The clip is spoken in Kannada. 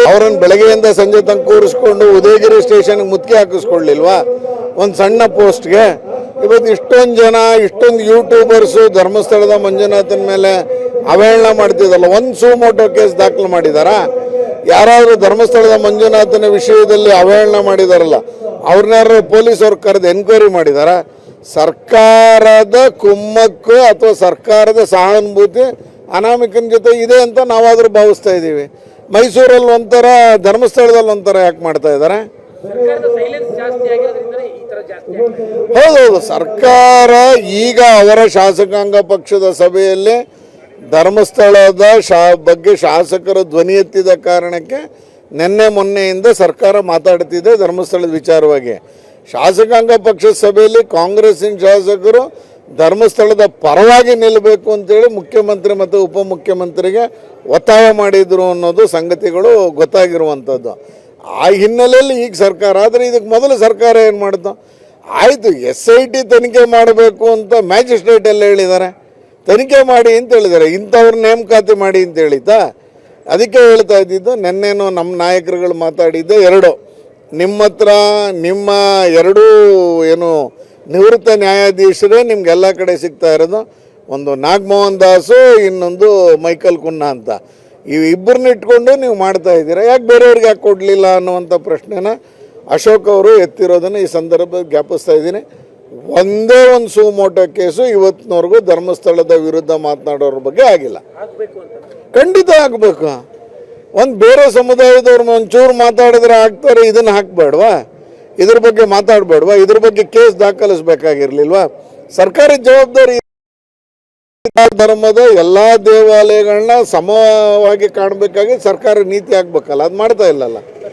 ಅವರನ್ನು ಬೆಳಗ್ಗೆಯಿಂದ ಸಂಜೆ ತನಕ ಕೂರಿಸ್ಕೊಂಡು ಉದಯಗಿರಿ ಸ್ಟೇಷನ್ಗೆ ಮುತ್ತಿಗೆ ಹಾಕಿಸ್ಕೊಳ್ಳಿಲ್ವಾ ಒಂದು ಸಣ್ಣ ಪೋಸ್ಟ್ಗೆ? ಇವತ್ತು ಇಷ್ಟೊಂದು ಜನ, ಇಷ್ಟೊಂದು ಯೂಟ್ಯೂಬರ್ಸು ಧರ್ಮಸ್ಥಳದ ಮಂಜುನಾಥನ ಮೇಲೆ ಅವಹೇಳನ ಮಾಡ್ತಿದ್ದಲ್ಲ, ಒಂದು ಸುಮೋಟೋ ಕೇಸ್ ದಾಖಲು ಮಾಡಿದಾರಾ? ಯಾರಾದರೂ ಧರ್ಮಸ್ಥಳದ ಮಂಜುನಾಥನ ವಿಷಯದಲ್ಲಿ ಅವಹೇಳನ ಮಾಡಿದಾರಲ್ಲ ಅವ್ರನ್ನಾರು ಪೊಲೀಸವ್ರು ಕರೆದು ಎನ್ಕ್ವೈರಿ ಮಾಡಿದಾರಾ? ಸರ್ಕಾರದ ಕುಮ್ಮಕ್ಕು ಅಥವಾ ಸರ್ಕಾರದ ಸಹಾನುಭೂತಿ ಅನಾಮಿಕನ ಜೊತೆ ಇದೆ ಅಂತ ನಾವಾದರೂ ಭಾವಿಸ್ತಾ ಇದ್ದೀವಿ. ಮೈಸೂರಲ್ಲಿ ಒಂಥರ, ಧರ್ಮಸ್ಥಳದಲ್ಲಿ ಒಂಥರ ಯಾಕೆ ಮಾಡ್ತಾ ಇದ್ದಾರೆ? ಹೌದೌದು, ಸರ್ಕಾರ ಈಗ ಅವರ ಶಾಸಕಾಂಗ ಪಕ್ಷದ ಸಭೆಯಲ್ಲಿ ಧರ್ಮಸ್ಥಳದ ಬಗ್ಗೆ ಶಾಸಕರು ಧ್ವನಿ ಎತ್ತಿದ ಕಾರಣಕ್ಕೆ ನಿನ್ನೆ ಮೊನ್ನೆಯಿಂದ ಸರ್ಕಾರ ಮಾತಾಡ್ತಿದೆ ಧರ್ಮಸ್ಥಳದ ವಿಚಾರವಾಗಿ. ಶಾಸಕಾಂಗ ಪಕ್ಷದ ಸಭೆಯಲ್ಲಿ ಕಾಂಗ್ರೆಸ್ಸಿನ ಶಾಸಕರು ಧರ್ಮಸ್ಥಳದ ಪರವಾಗಿ ನಿಲ್ಲಬೇಕು ಅಂತೇಳಿ ಮುಖ್ಯಮಂತ್ರಿ ಮತ್ತು ಉಪಮುಖ್ಯಮಂತ್ರಿಗೆ ಒತ್ತಾಯ ಮಾಡಿದರು ಅನ್ನೋದು ಸಂಗತಿಗಳು ಗೊತ್ತಾಗಿರುವಂಥದ್ದು. ಆ ಹಿನ್ನೆಲೆಯಲ್ಲಿ ಈಗ ಸರ್ಕಾರ, ಆದರೆ ಇದಕ್ಕೆ ಮೊದಲು ಸರ್ಕಾರ ಏನು ಮಾಡ್ತು? ಆಯಿತು, SIT ತನಿಖೆ ಮಾಡಬೇಕು ಅಂತ ಮ್ಯಾಜಿಸ್ಟ್ರೇಟ್ ಎಲ್ಲ ಹೇಳಿದ್ದಾರೆ, ತನಿಖೆ ಮಾಡಿ ಅಂತ ಹೇಳಿದ್ದಾರೆ. ಇಂಥವ್ರ ನೇಮಕಾತಿ ಮಾಡಿ ಅಂತ ಹೇಳಿತಾ? ಅದಕ್ಕೆ ಹೇಳ್ತಾ ಇದ್ದಿದ್ದು, ನೆನ್ನೆನೋ ನಮ್ಮ ನಾಯಕರುಗಳು ಮಾತಾಡಿದ್ದೆ ಎರಡು, ನಿಮ್ಮ ಹತ್ರ ನಿಮ್ಮ ಎರಡೂ ಏನು ನಿವೃತ್ತ ನ್ಯಾಯಾಧೀಶರೇ ನಿಮಗೆಲ್ಲ ಕಡೆ ಸಿಗ್ತಾ ಇರೋದು, ಒಂದು ನಾಗಮೋಹನ್ ದಾಸು, ಇನ್ನೊಂದು ಮೈಕಲ್ ಕುನ್ನಾ ಅಂತ. ಇಬ್ಬರನ್ನ ಇಟ್ಕೊಂಡು ನೀವು ಮಾಡ್ತಾ ಇದ್ದೀರಾ, ಯಾಕೆ ಬೇರೆಯವ್ರಿಗೆ ಯಾಕೆ ಕೊಡಲಿಲ್ಲ ಅನ್ನುವಂಥ ಪ್ರಶ್ನೆನ ಅಶೋಕ್ ಅವರು ಎತ್ತಿರೋದನ್ನು ಈ ಸಂದರ್ಭದಲ್ಲಿ ಜ್ಞಾಪಿಸ್ತಾ ಇದ್ದೀನಿ. ಒಂದೇ ಒಂದು ಸುಮೋಟೋ ಕೇಸು ಇವತ್ತಿನವರೆಗೂ ಧರ್ಮಸ್ಥಳದ ವಿರುದ್ಧ ಮಾತನಾಡೋರ ಬಗ್ಗೆ ಆಗಿಲ್ಲ. ಖಂಡಿತ ಆಗಬೇಕು. ಒಂದು ಬೇರೆ ಸಮುದಾಯದವ್ರು ಒಂಚೂರು ಮಾತಾಡಿದ್ರೆ ಆಗ್ತಾರೆ, ಇದನ್ನು ಹಾಕಬೇಡ್ವಾ? ಇದ್ರ ಬಗ್ಗೆ ಮಾತಾಡಬೇಡ್ವಾ? ಇದ್ರ ಬಗ್ಗೆ ಕೇಸ್ ದಾಖಲಿಸಬೇಕಾಗಿರ್ಲಿಲ್ವಾ? ಸರ್ಕಾರದ ಜವಾಬ್ದಾರಿ. ಧರ್ಮದ ಎಲ್ಲ ದೇವಾಲಯಗಳನ್ನ ಸಮವಾಗಿ ಕಾಣಬೇಕಾಗಿ ಸರ್ಕಾರ ನೀತಿ ಆಗ್ಬೇಕಲ್ಲ, ಅದು ಮಾಡ್ತಾ ಇಲ್ಲಲ್ಲ.